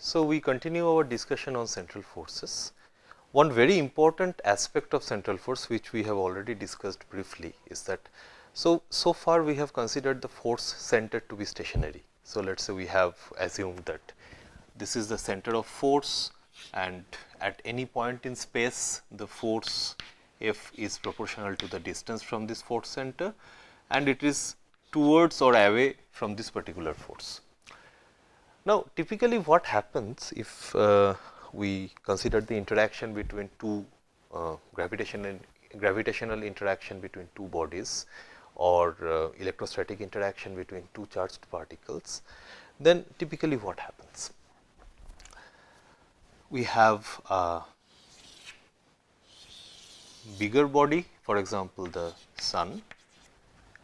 So, we continue our discussion on central forces. One very important aspect of central force which we have already discussed briefly is that, so far we have considered the force center to be stationary. So, let us say we have assumed that this is the center of force and at any point in space the force F is proportional to the distance from this force center and it is towards or away from this particular force. Now, typically what happens if we consider the interaction between two gravitational interaction between two bodies or electrostatic interaction between two charged particles, then typically what happens? We have a bigger body, for example, the sun,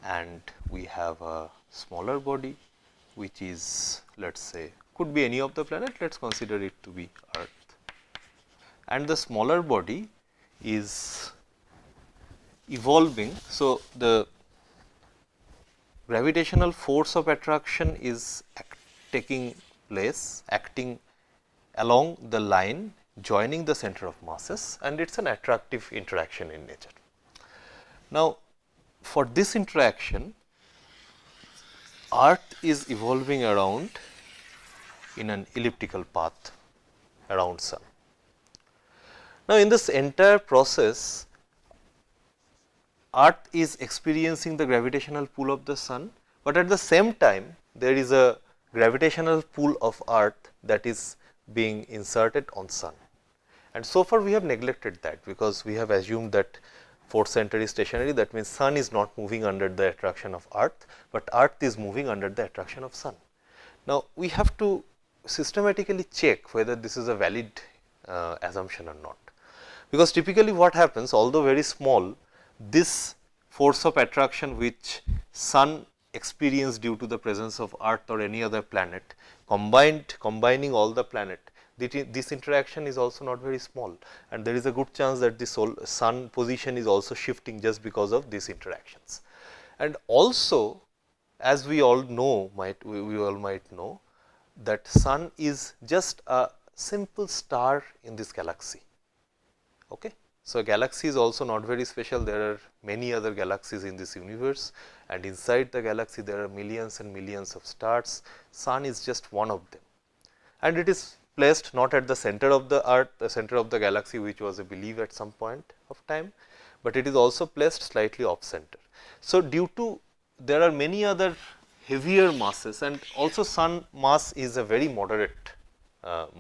and we have a smaller body which is, let us say, could be any of the planet, let us consider it to be Earth. And the smaller body is evolving. So, the gravitational force of attraction is taking place, acting along the line joining the center of masses, and it is an attractive interaction in nature. Now, for this interaction, Earth is evolving around in an elliptical path around Sun. Now, in this entire process, Earth is experiencing the gravitational pull of the Sun, but at the same time there is a gravitational pull of Earth that is being inserted on Sun. And so far we have neglected that, because we have assumed that force center is stationary, that means Sun is not moving under the attraction of Earth, but Earth is moving under the attraction of Sun. Now, we have to systematically check whether this is a valid assumption or not, because typically what happens, although very small, this force of attraction which Sun experience due to the presence of Earth or any other planet, combining all the planet, this interaction is also not very small, and there is a good chance that the Sun position is also shifting just because of these interactions. And also, as we all know, we all might know that Sun is just a simple star in this galaxy. Okay? So, a galaxy is also not very special. There are many other galaxies in this universe, and inside the galaxy there are millions and millions of stars. Sun is just one of them, and it is placed not at the center of the Earth, the center of the galaxy, which was a belief at some point of time, but it is also placed slightly off center. So, due to there are many other heavier masses, and also Sun mass is a very moderate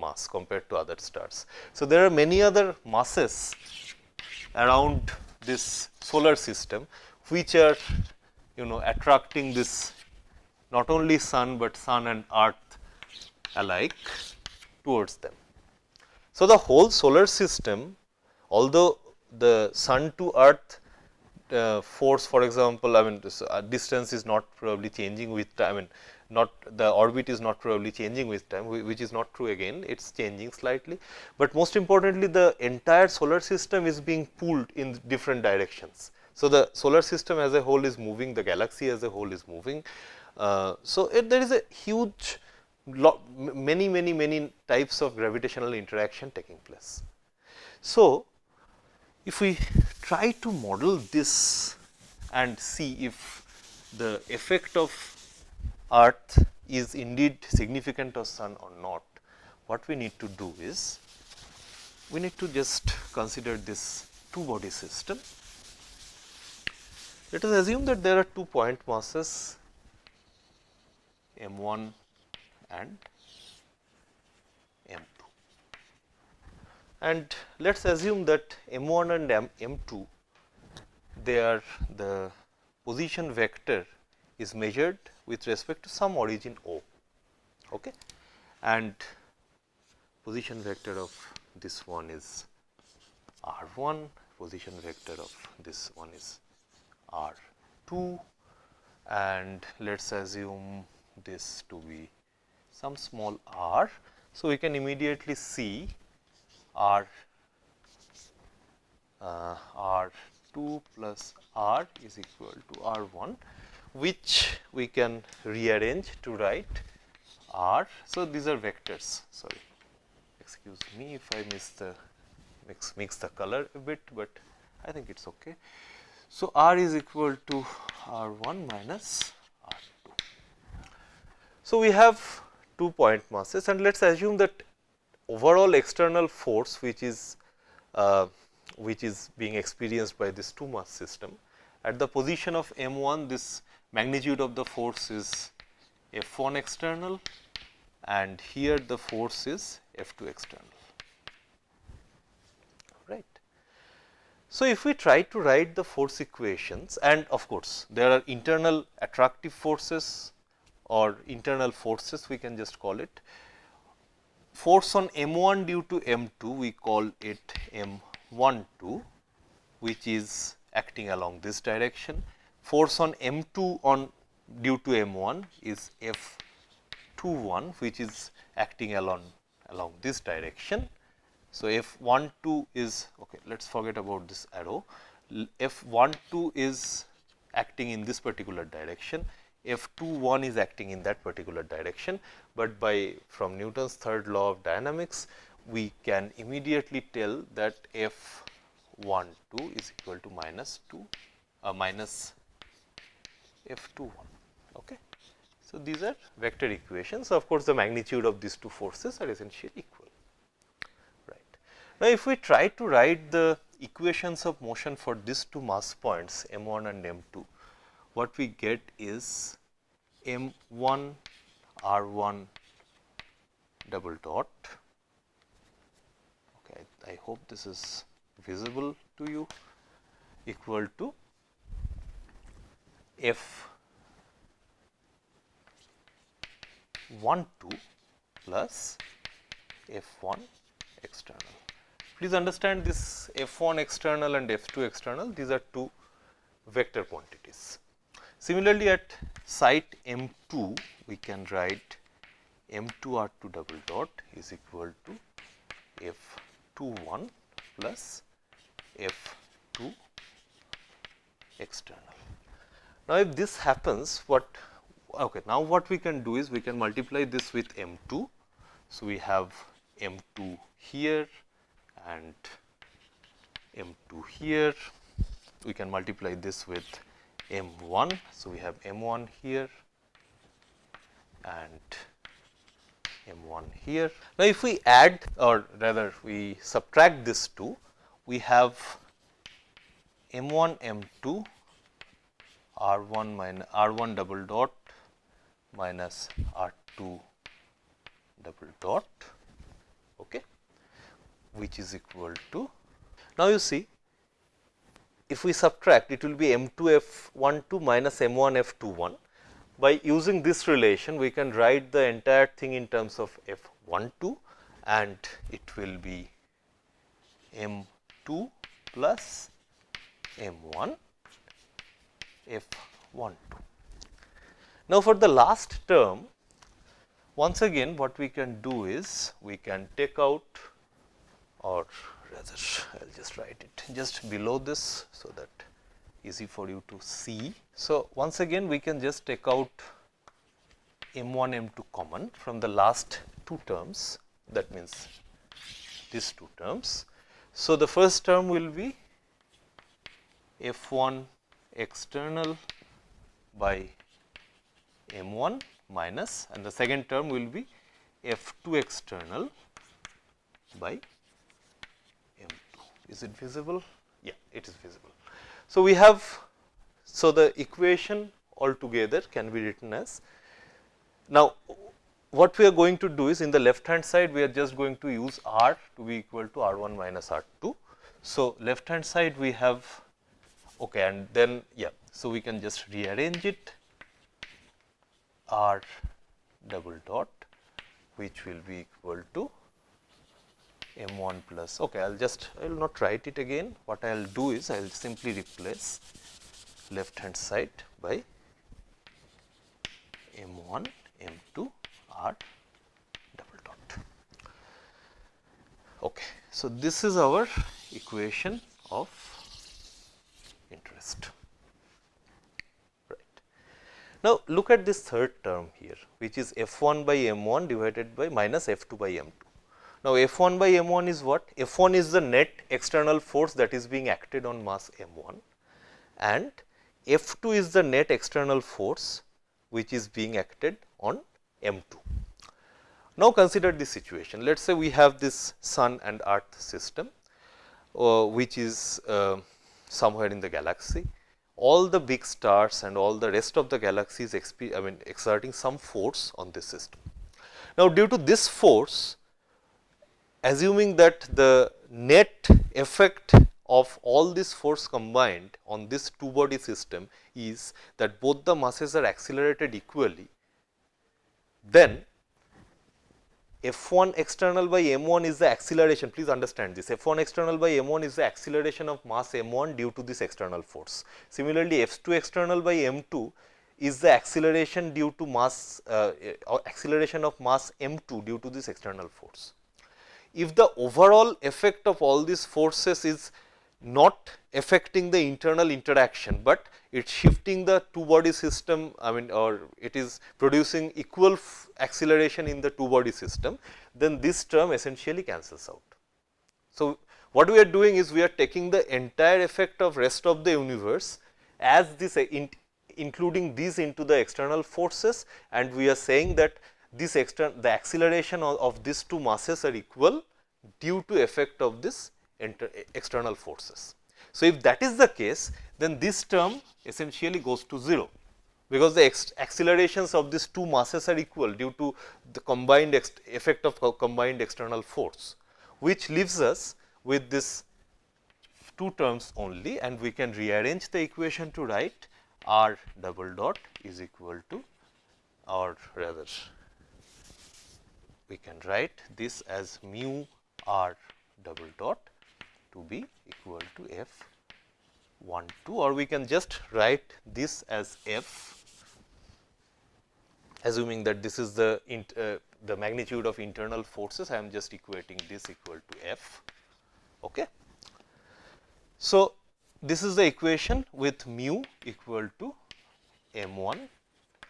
mass compared to other stars. So, there are many other masses around this solar system which are attracting this not only Sun, but Sun and Earth alike towards them. So, the whole solar system, although the Sun to Earth force, for example, this distance is not probably changing with time, not the orbit is not probably changing with time, which is not true again, it is changing slightly, but most importantly the entire solar system is being pulled in different directions. So, the solar system as a whole is moving, the galaxy as a whole is moving. So, there is a huge many types of gravitational interaction taking place. So, if we try to model this and see if the effect of Earth is indeed significant of Sun or not, what we need to do is, we need to just consider this two body system. Let us assume that there are 2 point masses m1 and m2, and let us assume that m1 and m2, they are the position vector is measured with respect to some origin O, okay, and position vector of this one is r1, position vector of this one is r2, and let us assume this to be some small r. So, we can immediately see r2 plus r is equal to r1, which we can rearrange to write r. So, these are vectors, sorry, excuse me if I mix the color a bit, but I think it's okay. So, R is equal to R1 minus R2. So, we have 2 point masses, and let us assume that overall external force which is being experienced by this 2 mass system. At the position of M1, this magnitude of the force is F1 external, and here the force is F2 external, right. So, if we try to write the force equations, and of course, there are internal attractive forces or internal forces, we can just call it. Force on M1 due to M2, we call it M12, which is acting along this direction. Force on M2 due to M1 is F21, which is acting along this direction. So, F12 is okay. Let us forget about this arrow. F12 is acting in this particular direction. F21 is acting in that particular direction, but from Newton's third law of dynamics, we can immediately tell that F12 is equal to minus F21. Okay. So, these are vector equations. Of course, the magnitude of these 2 forces are essentially equal. Right. Now, if we try to write the equations of motion for these 2 mass points M1 and M2, what we get is M1 R1 double dot. Okay, I hope this is visible to you, equal to F12 plus F1 external. Please understand this F1 external and F2 external, these are 2 vector quantities. Similarly, at site M2, we can write M2 R2 double dot is equal to F21 plus F2 external. Now, if this happens, now what we can do is we can multiply this with M2. So, we have M2 here and M2 here. We can multiply this with M1. So, we have M1 here and M1 here. Now, if we add, or rather we subtract this 2, we have M1 M2 R1 double dot minus R2 double dot, okay, which is equal to, now you see, if we subtract, it will be M2 F12 minus M1 F21. By using this relation, we can write the entire thing in terms of F12, and it will be M2 plus M1 F12. Now, for the last term, once again what we can do is we can take out, or rather I will just write it just below this, so that easy for you to see. So, once again we can just take out M1 M2 common from the last 2 terms, that means these 2 terms. So, the first term will be F1 external by M1 minus, and the second term will be F2 external by M2. Is it visible? Yeah, it is visible. So, we have, so the equation altogether can be written as, now what we are going to do is, in the left hand side we are just going to use R to be equal to R1 minus R2. So, left hand side we have, okay, and then yeah, so we can just rearrange it, R double dot, which will be equal to M1 plus, okay, I will not write it again. What I will do is, I will simply replace left hand side by M1 M2 R double dot. Okay. So, this is our equation of interest. Right. Now, look at this third term here, which is F1 by M1 divided by minus F2 by M2. Now, F1 by m1 is what? F1 is the net external force that is being acted on mass m1, and F2 is the net external force which is being acted on m2. Now, consider this situation. Let us say we have this sun and earth system, which is somewhere in the galaxy. All the big stars and all the rest of the galaxies exerting some force on this system. Now, due to this force, assuming that the net effect of all this force combined on this two body system is that both the masses are accelerated equally, then F1 external by m1 is the acceleration. Please understand this. F1 external by m1 is the acceleration of mass m1 due to this external force. Similarly, F2 external by m2 is the acceleration due to mass acceleration of mass m2 due to this external force. If the overall effect of all these forces is not affecting the internal interaction, but it is shifting the two body system, or it is producing equal acceleration in the two body system, then this term essentially cancels out. So, what we are doing is we are taking the entire effect of rest of the universe as this including these into the external forces, and we are saying that this the acceleration of these two masses are equal due to effect of this external forces. So, if that is the case, then this term essentially goes to 0, because the accelerations of these two masses are equal due to the combined effect of combined external force, which leaves us with this two terms only, and we can rearrange the equation to write r double dot is equal to, or rather we can write this as mu r double dot to be equal to f 1 2, or we can just write this as f, assuming that this is the magnitude of internal forces. I am just equating this equal to f. Okay. So, this is the equation with mu equal to m1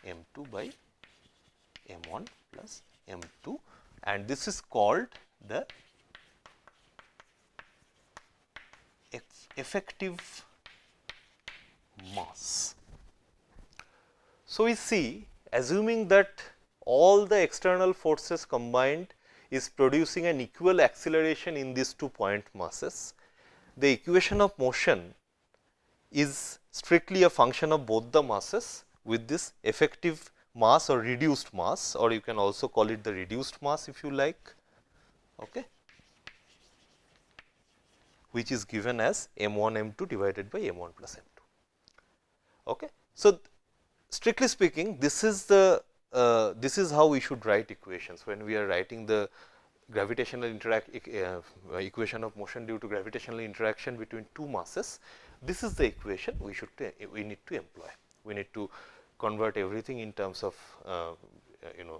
m2 by m1 plus m2, and this is called the effective mass. So, we see, assuming that all the external forces combined is producing an equal acceleration in these 2 point masses, the equation of motion is strictly a function of both the masses with this effective mass or reduced mass, or you can also call it the reduced mass if you like, okay, which is given as m1 m2 divided by m1 plus m2. Okay. So, strictly speaking, this is the this is how we should write equations when we are writing the gravitational equation of motion due to gravitational interaction between two masses. This is the equation we need to employ. We need to convert everything in terms of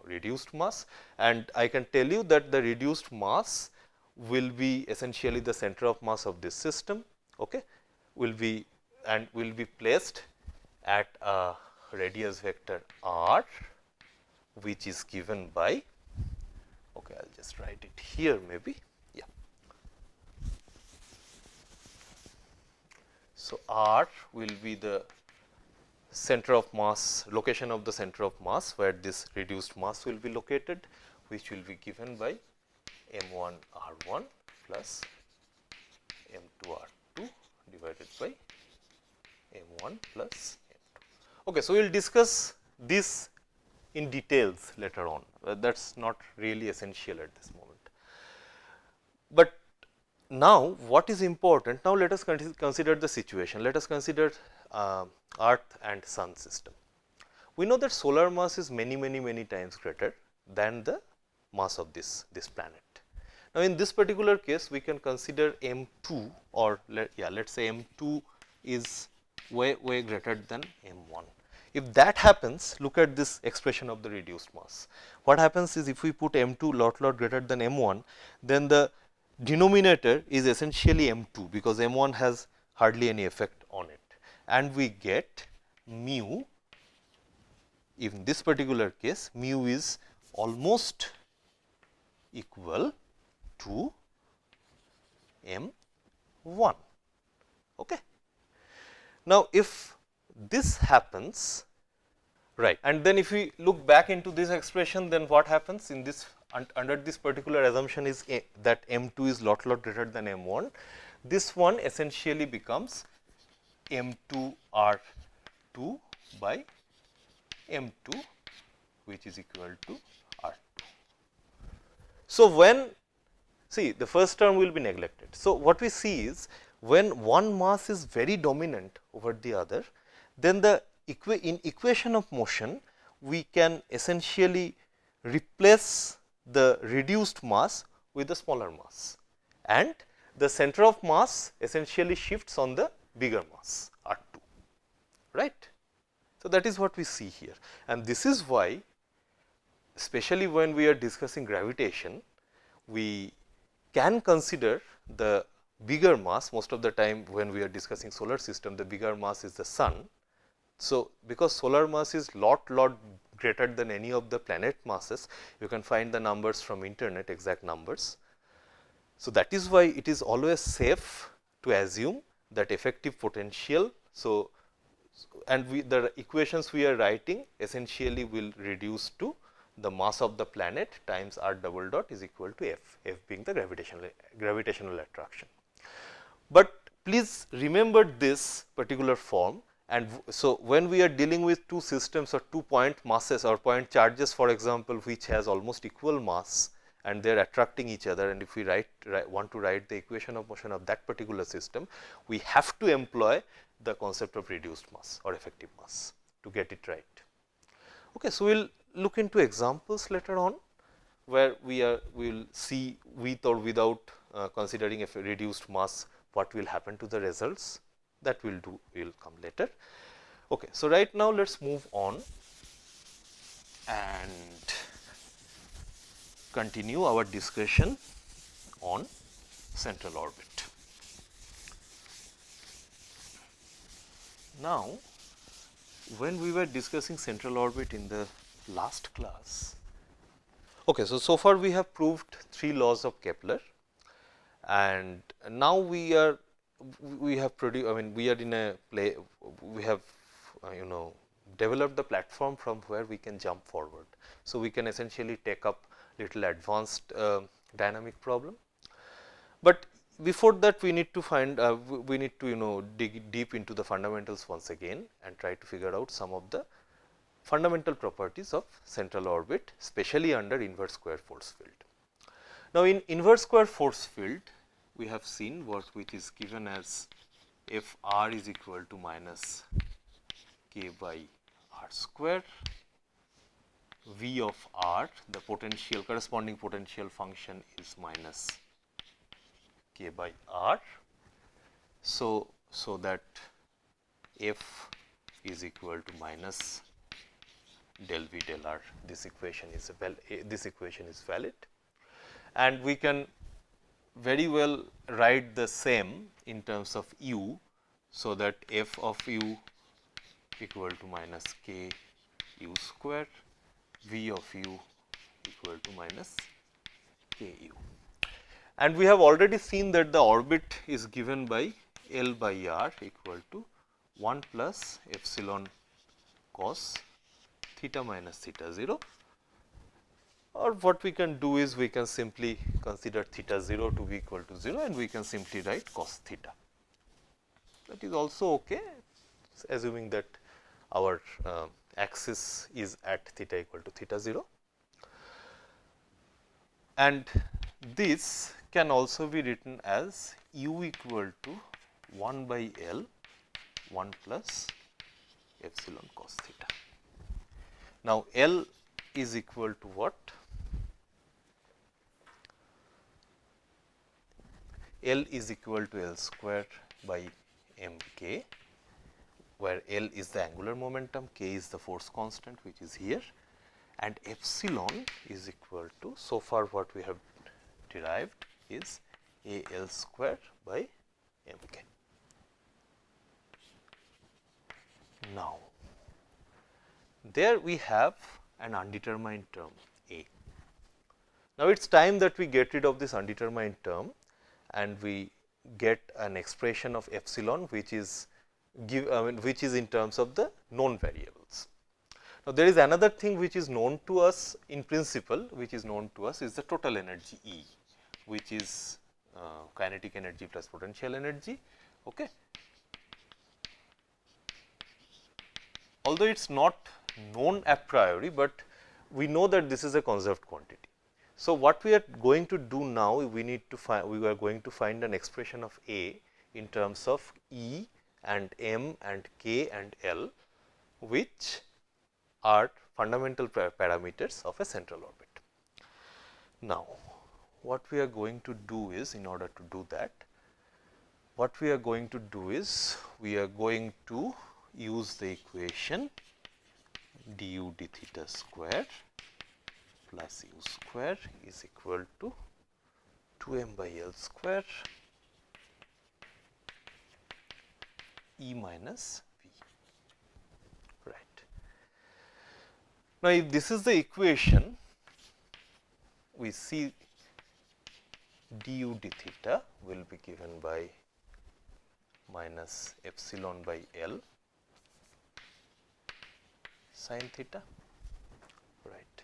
reduced mass, and I can tell you that the reduced mass will be essentially the center of mass of this system, okay, will be placed at a radius vector r, which is given by, okay, I will just write it here maybe, yeah. So, r will be the center of mass, location of the center of mass where this reduced mass will be located, which will be given by m1 r1 plus m2 r2 divided by m1 plus m2. Okay, so, we will discuss this in details later on, that is not really essential at this moment. But now, what is important? Now, let us consider the situation. Let us consider Earth and Sun system. We know that solar mass is many times greater than the mass of this planet. Now, in this particular case, we can consider m2, or let us say m2 is way greater than m1. If that happens, look at this expression of the reduced mass. What happens is, if we put m2 lot greater than m1, then the denominator is essentially m2, because m1 has hardly any effect on it, and we get mu. In this particular case, mu is almost equal 2 m1. Okay. Now, if this happens, right, and then if we look back into this expression, then what happens in this under this particular assumption is that m2 is lot greater than m1. This one essentially becomes m2 r2 by m2, which is equal to r2. So, when see the first term will be neglected. So, what we see is when one mass is very dominant over the other, then the in equation of motion we can essentially replace the reduced mass with the smaller mass, and the center of mass essentially shifts on the bigger mass R2, right. So, that is what we see here, and this is why, especially when we are discussing gravitation, we can consider the bigger mass. Most of the time when we are discussing solar system, the bigger mass is the sun. So, because solar mass is lot greater than any of the planet masses, you can find the numbers from internet, exact numbers. So, that is why it is always safe to assume that effective potential. So, and the equations we are writing essentially will reduce to the mass of the planet times r double dot is equal to f, f being the gravitational attraction. But please remember this particular form, and so when we are dealing with two systems or 2 point masses or point charges, for example, which has almost equal mass and they are attracting each other, and if we want to write the equation of motion of that particular system, we have to employ the concept of reduced mass or effective mass to get it right. Okay, so, we will look into examples later on, where we will see with or without considering a reduced mass what will happen to the results. That we will come later. Okay, so, right now let us move on and continue our discussion on central orbit. Now, when we were discussing central orbit in the last class, okay, so far we have proved 3 laws of Kepler, and now we have produced, I mean, we are in a play, we have developed the platform from where we can jump forward. So, we can essentially take up little advanced dynamic problem, but before that we need to find dig deep into the fundamentals once again and try to figure out some of the fundamental properties of central orbit, especially under inverse square force field. Now, in inverse square force field, we have seen which is given as f r is equal to minus k by r square, v of r, the potential corresponding potential function is minus k by r. So, that f is equal to minus del v del r. This equation is valid, and we can very well write the same in terms of u. So, that f of u equal to minus k u square, v of u equal to minus k u. And we have already seen that the orbit is given by L by r equal to 1 plus epsilon cos theta minus theta 0, or what we can do is we can simply consider theta 0 to be equal to 0, and we can simply write cos theta. That is also okay, assuming that our axis is at theta equal to theta 0, and this can also be written as u equal to 1 by L 1 plus epsilon cos theta. Now, L is equal to what? L is equal to L square by m k, where L is the angular momentum, k is the force constant which is here, and epsilon is equal to, so far what we have derived is a L square by m k. Now, there we have an undetermined term a. Now, it is time that we get rid of this undetermined term and we get an expression of epsilon which is which is in terms of the known variables. Now, there is another thing which is known to us in principle, which is known to us is the total energy E, which is kinetic energy plus potential energy. Okay. Although it is not known a priori, but we know that this is a conserved quantity. So, what we are going to do now, we are going to find an expression of A in terms of E and M and K and L, which are fundamental parameters of a central orbit. Now, what we are going to do is, in order to do that, what we are going to do is, we are going to use the equation du d theta square plus u square is equal to 2m by L square E minus V, right. Now, if this is the equation, we see du d theta will be given by minus epsilon by L sin theta, right.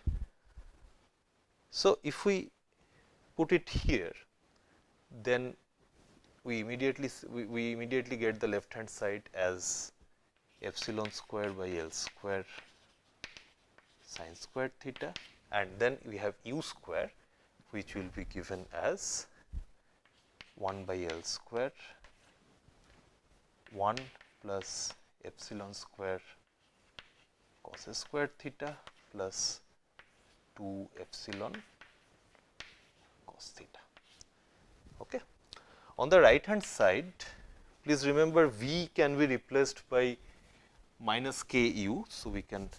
So, if we put it here, then we immediately get the left hand side as epsilon square by L square sin square theta, and then we have u square, which will be given as 1 by L square 1 plus epsilon square cos square theta plus 2 epsilon cos theta. Okay. On the right hand side, please remember V can be replaced by minus k u. So, we can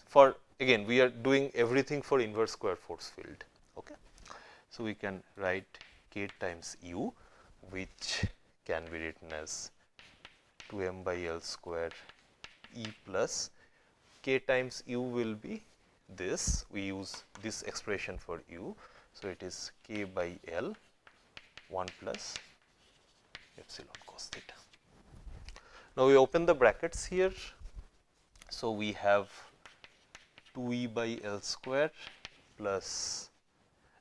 for again we are doing everything for inverse square force field. Okay. So, we can write k times u, which can be written as 2m by L square E plus k times u will be this, we use this expression for u. So, it is k by L 1 plus epsilon cos theta. Now, we open the brackets here. So, we have 2e by L square plus,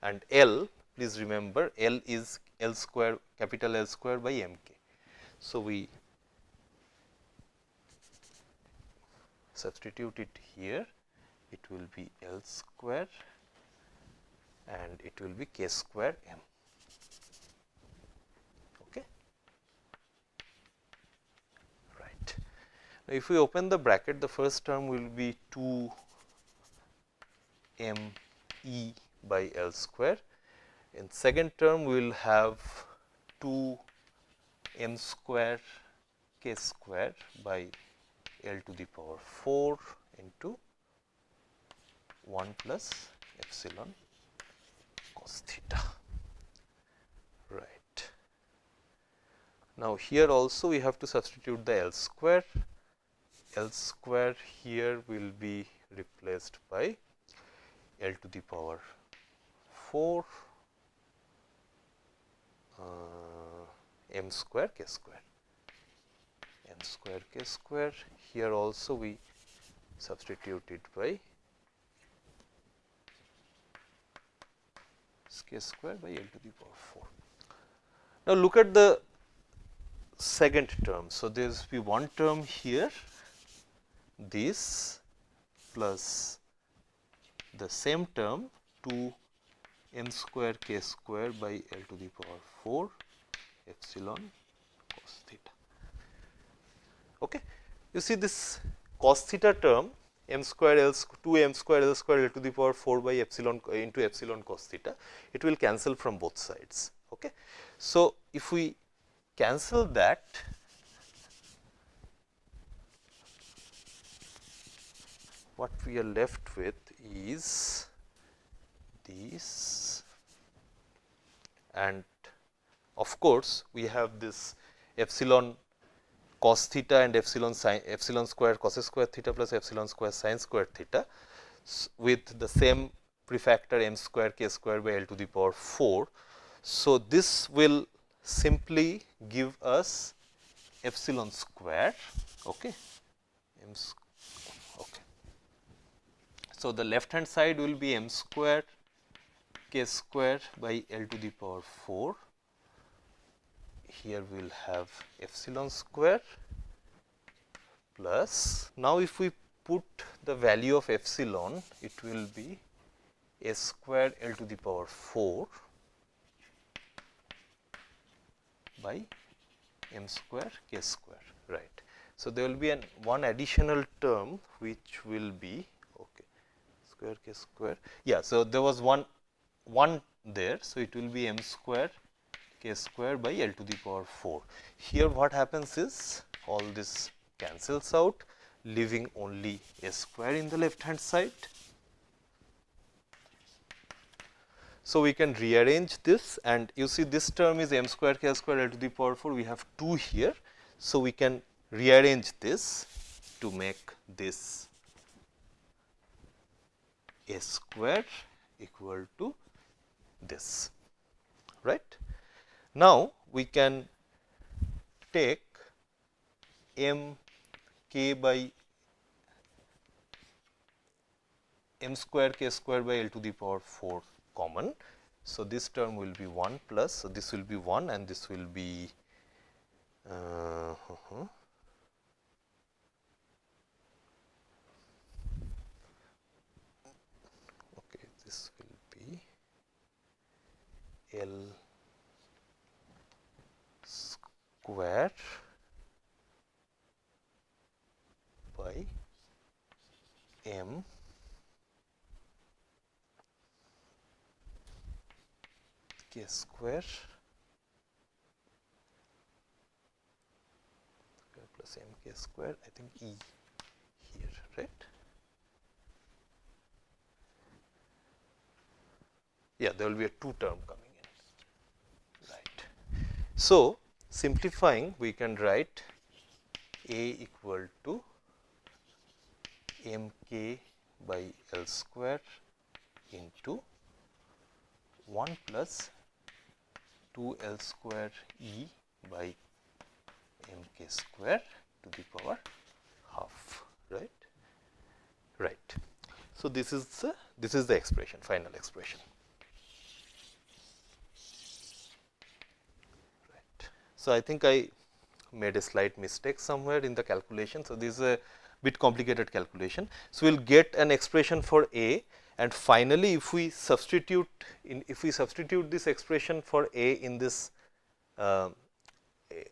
and L, please remember L is L square, capital L square by m k. So, we substitute it here, it will be L square and it will be k square m. Okay. Right. Now, if we open the bracket, the first term will be 2 m e by L square. In second term, we will have 2 m square k square by L to the power 4 into 1 plus epsilon cos theta, right. Now, here also we have to substitute the L square. L square here will be replaced by L to the power 4 m square k square, m square k square. Here also we substitute it by k square by L to the power 4. Now, look at the second term. So, there will be one term here, this plus the same term 2 m square k square by L to the power 4 epsilon cos theta. Okay. You see this cos theta term m square L 2 m square L square L to the power 4 by epsilon into epsilon cos theta, it will cancel from both sides. Okay. So, if we cancel that, what we are left with is these, and of course, we have this epsilon cos theta and epsilon square cos square theta plus epsilon square sin square theta with the same prefactor m square k square by L to the power 4. So, this will simply give us epsilon square. Okay. Okay. So, the left hand side will be m square k square by L to the power 4. Here we will have epsilon square plus, now if we put the value of epsilon, it will be s square L to the power 4 by m square k square, right. So, there will be one additional term which will be square k square. Yeah, so there was one there, so it will be m square k square by L to the power 4. Here what happens is all this cancels out, leaving only s square in the left hand side. So, we can rearrange this, and you see this term is m square k square L to the power 4, we have 2 here. So, we can rearrange this to make this s square equal to this, right. Now, we can take m k by m square k square by L to the power 4 common. So, this term will be 1 plus, so this will be 1 and this will be okay, this will be L square by m k square plus m k square, I think E here, right. Yeah, there will be a 2 term coming in, right. So, simplifying, we can write A equal to m k by L square into 1 plus 2 L square E by m k square to the power half, right. Right. So, this is the expression, final expression. Right. So, I think I made a slight mistake somewhere in the calculation. So, this is a bit complicated calculation. So, we will get an expression for A, and finally, if we substitute this expression for A in this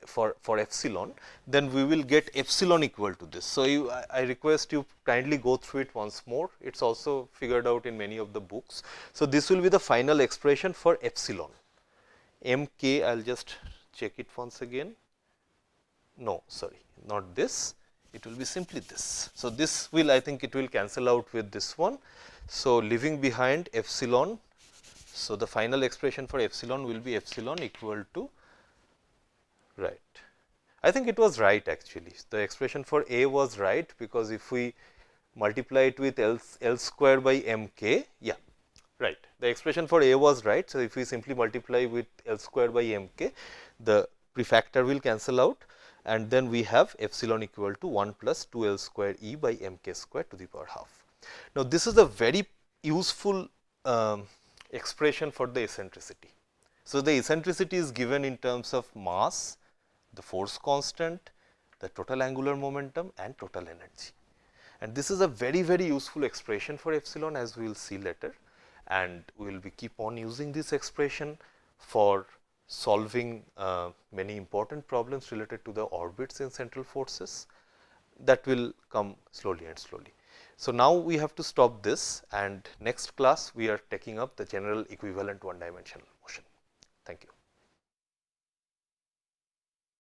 for epsilon, then we will get epsilon equal to this. So, I request you kindly go through it once more. It is also figured out in many of the books. So, this will be the final expression for epsilon. m k, I will just check it once again. No, sorry, not this. It will be simply this. So, this will, I think it will cancel out with this one. So, leaving behind epsilon. So, the final expression for epsilon will be epsilon equal to, right. I think it was right actually. The expression for A was right, because if we multiply it with L square by m k, yeah, right. The expression for A was right. So, if we simply multiply with L square by m k, the prefactor will cancel out, and then we have epsilon equal to 1 plus 2 L square E by m k square to the power half. Now, this is a very useful expression for the eccentricity. So, the eccentricity is given in terms of mass, the force constant, the total angular momentum and total energy. And this is a very, very useful expression for epsilon, as we will see later, and we will be keep on using this expression for solving many important problems related to the orbits in central forces. That will come slowly and slowly. So, now we have to stop this, and next class we are taking up the general equivalent one dimensional motion. Thank you.